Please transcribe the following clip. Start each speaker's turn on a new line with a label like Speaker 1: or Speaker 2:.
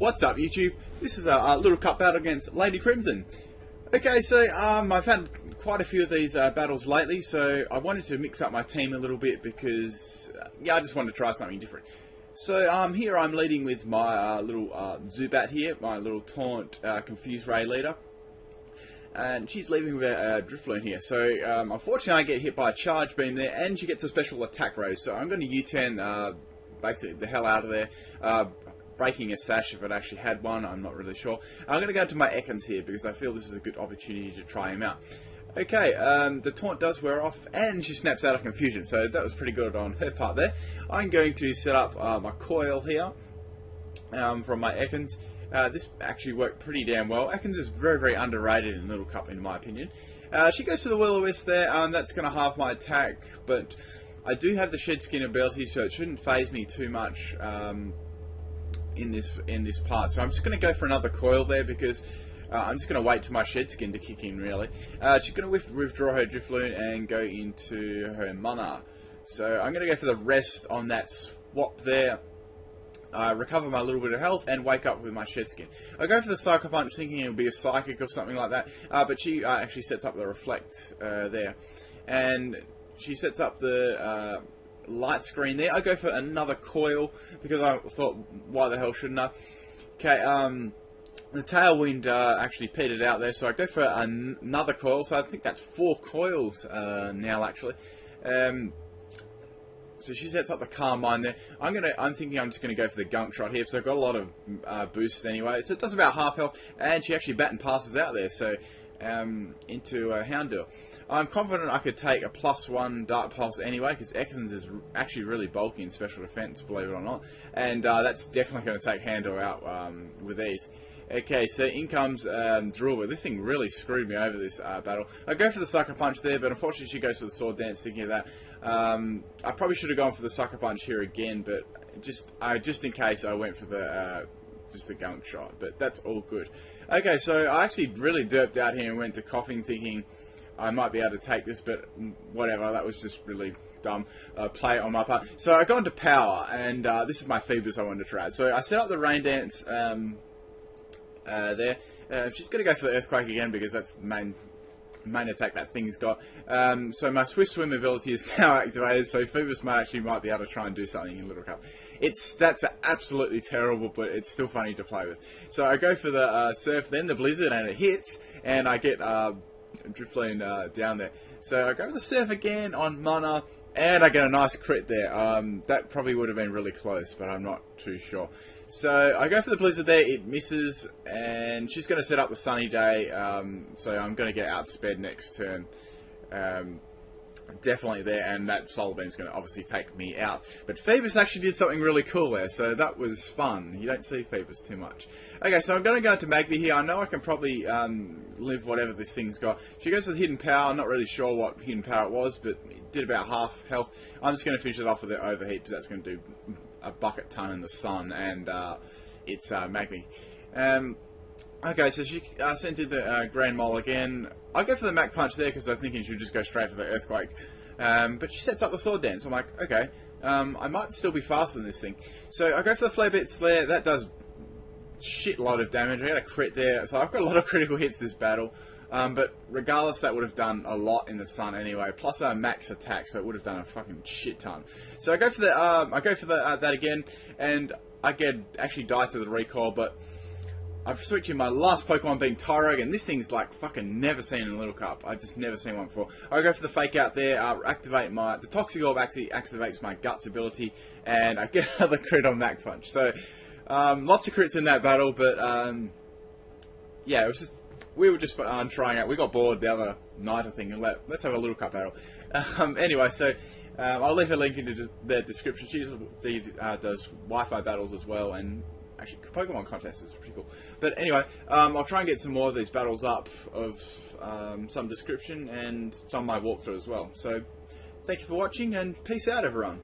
Speaker 1: What's up, YouTube? This is a little cup battle against Lady Crimson. Okay, so I've had quite a few of these battles lately, so I wanted to mix up my team a little bit because, yeah, I just wanted to try something different. So here I'm leading with my little Zubat here, my little Taunt Confused Ray leader. And she's leaving with a Drifloon here. So unfortunately I get hit by a Charge Beam there, and she gets a special attack raise. So I'm going to U-turn basically the hell out of there. Breaking a sash if it actually had one, I'm not really sure. I'm going to go to my Ekans here because I feel this is a good opportunity to try him out. Okay, the taunt does wear off and she snaps out of confusion, so that was pretty good on her part there. I'm going to set up my coil here from my Ekans. This actually worked pretty damn well. Ekans is very, very underrated in Little Cup in my opinion. She goes for the Will-O-Wisp there, that's going to halve my attack, but I do have the Shed Skin ability, so it shouldn't phase me too much in this part. So I'm just going to go for another coil there because I'm just going to wait till my Shed Skin to kick in, really. She's going to withdraw her Drifloon and go into her Mana. So I'm going to go for the rest on that swap there. Recover my little bit of health and wake up with my Shed Skin. I go for the Psycho Punch thinking it'll be a Psychic or something like that, but she actually sets up the Reflect there. And she sets up the light screen there. I go for another coil because I thought, why the hell shouldn't I? Okay, the Tailwind actually petered out there, so I go for another coil. So I think that's 4 coils now, actually. So she sets up the Carmine there. I'm thinking I'm just gonna go for the Gunk Shot here, so I've got a lot of boosts anyway. So it does about half health, and she actually bat and passes out there. So into a Houndour. I'm confident I could take a +1 Dark Pulse anyway, because Ekans is actually really bulky in special defense, believe it or not, and that's definitely going to take Houndour out with ease. Okay, so in comes Drillbur. This thing really screwed me over this battle. I go for the Sucker Punch there, but unfortunately she goes for the Sword Dance thinking of that. I probably should have gone for the Sucker Punch here again, but just in case I went for the just the Gunk Shot, but that's all good. Okay, so I actually really derped out here and went to Coughing thinking I might be able to take this, but whatever, that was just really dumb play on my part. So I got into Power, and this is my Phoebus I wanted to try. So I set up the Rain Dance there. She's going to go for the Earthquake again because that's the main attack that thing's got. So my Swift Swim ability is now activated, so Phoebus might be able to try and do something in Little Cup. That's absolutely terrible, but it's still funny to play with. So I go for the Surf, then the Blizzard, and it hits, and I get Drifloon down there. So I go for the Surf again on Mana, and I get a nice crit there. That probably would have been really close, but I'm not too sure. So I go for the Blizzard there, it misses, and she's going to set up the Sunny Day, so I'm going to get outsped next turn. Definitely there, and that Solar Beam's going to obviously take me out. But Phoebus actually did something really cool there, so that was fun. You don't see Phoebus too much. Okay, so I'm going to go into Magby here. I know I can probably live whatever this thing's got. She goes for the Hidden Power. I'm not really sure what Hidden Power it was, but it did about half health. I'm just going to finish it off with the Overheat, because that's going to do a bucket ton in the sun, and it's Magby. Okay, so she sent in the Grand Mole again. I go for the Mach Punch there because I'm thinking she'll just go straight for the Earthquake. But she sets up the Sword Dance. I'm like, okay, I might still be faster than this thing. So I go for the Flare Bit Slayer. That does shitload of damage. I got a crit there. So I've got a lot of critical hits this battle. But regardless, that would have done a lot in the sun anyway. Plus a max attack, so it would have done a fucking shit ton. So I go for the that again, and I actually die to the recoil, but I've switched in my last Pokemon being Tyrogue, and this thing's like fucking never seen in a Little Cup. I've just never seen one before. I go for the Fake Out there, activate the Toxic Orb actually activates my Guts ability, and I get another crit on Mach Punch. So lots of crits in that battle, but yeah, it was just we were just trying out. We got bored the other night, I think, and let's have a Little Cup battle. Anyway, so I'll leave a link into the description. She does Wi-Fi battles as well, and actually Pokemon contests is pretty cool. But anyway, I'll try and get some more of these battles up of some description and some of my walkthrough as well. So thank you for watching, and peace out, everyone.